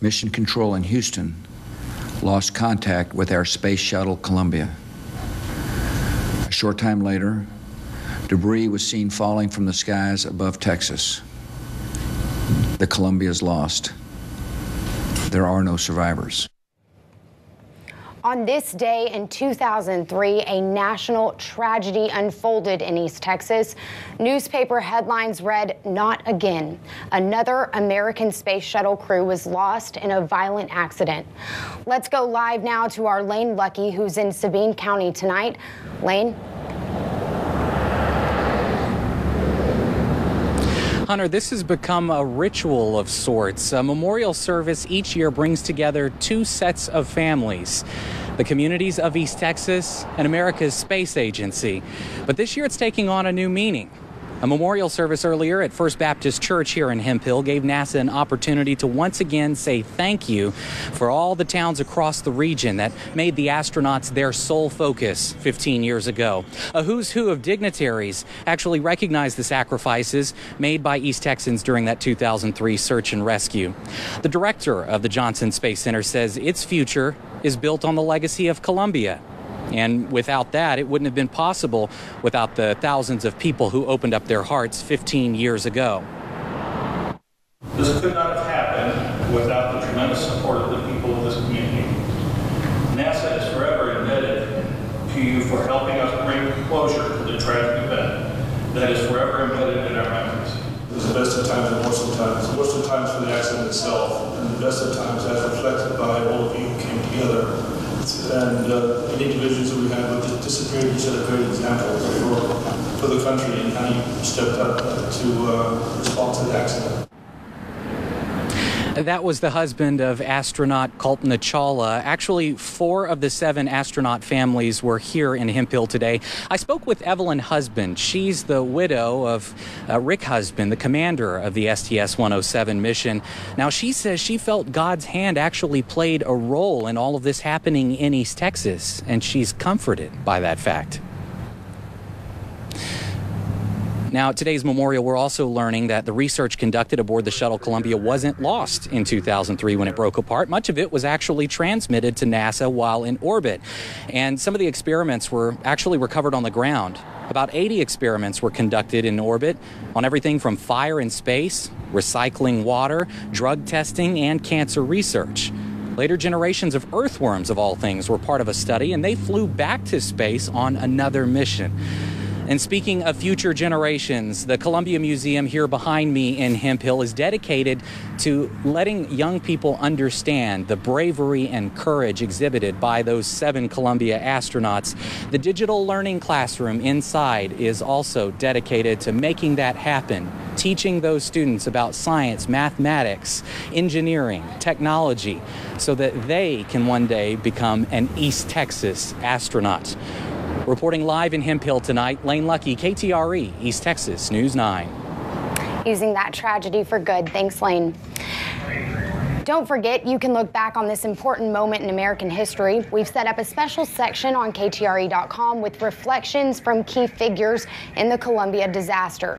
Mission Control in Houston lost contact with our space shuttle Columbia. A short time later, debris was seen falling from the skies above Texas. The Columbia is lost. There are no survivors. On this day in 2003, a national tragedy unfolded in East Texas. Newspaper headlines read, "Not again." Another American space shuttle crew was lost in a violent accident. Let's go live now to our Lane Lucky, who's in Sabine County tonight. Lane? Hunter, this has become a ritual of sorts. A memorial service each year brings together two sets of families, the communities of East Texas and America's space agency. But this year it's taking on a new meaning. A memorial service earlier at First Baptist Church here in Hemphill gave NASA an opportunity to once again say thank you for all the towns across the region that made the astronauts their sole focus 15 years ago. A who's who of dignitaries actually recognized the sacrifices made by East Texans during that 2003 search and rescue. The director of the Johnson Space Center says its future is built on the legacy of Columbia. And without that, it wouldn't have been possible without the thousands of people who opened up their hearts 15 years ago. This could not have happened without the tremendous support of the people of this community. NASA is forever indebted to you for helping us bring closure to the tragic event that is forever embedded in our memories. It was the best of times and worst of times. The worst of times for the accident itself, and the best of times as reflected by all of you who came together. And the individuals that we had with disappeared, you set a great example for the country and how you stepped up to respond to the accident. That was the husband of astronaut Kalpana Chawla. Actually, 4 of the 7 astronaut families were here in Hemphill today. I spoke with Evelyn Husband. She's the widow of Rick Husband, the commander of the STS-107 mission. Now, she says she felt God's hand actually played a role in all of this happening in East Texas, and she's comforted by that fact. Now, at today's memorial, we're also learning that the research conducted aboard the shuttle Columbia wasn't lost in 2003 when it broke apart. Much of it was actually transmitted to NASA while in orbit. And some of the experiments were actually recovered on the ground. About 80 experiments were conducted in orbit on everything from fire in space, recycling water, drug testing, and cancer research. Later generations of earthworms, of all things, were part of a study, and they flew back to space on another mission. And speaking of future generations, the Columbia Museum here behind me in Hemphill is dedicated to letting young people understand the bravery and courage exhibited by those 7 Columbia astronauts. The digital learning classroom inside is also dedicated to making that happen, teaching those students about science, mathematics, engineering, technology, so that they can one day become an East Texas astronaut. Reporting live in Hemphill tonight, Lane Lucky, KTRE, East Texas News 9. Using that tragedy for good. Thanks, Lane. Don't forget, you can look back on this important moment in American history. We've set up a special section on KTRE.com with reflections from key figures in the Columbia disaster.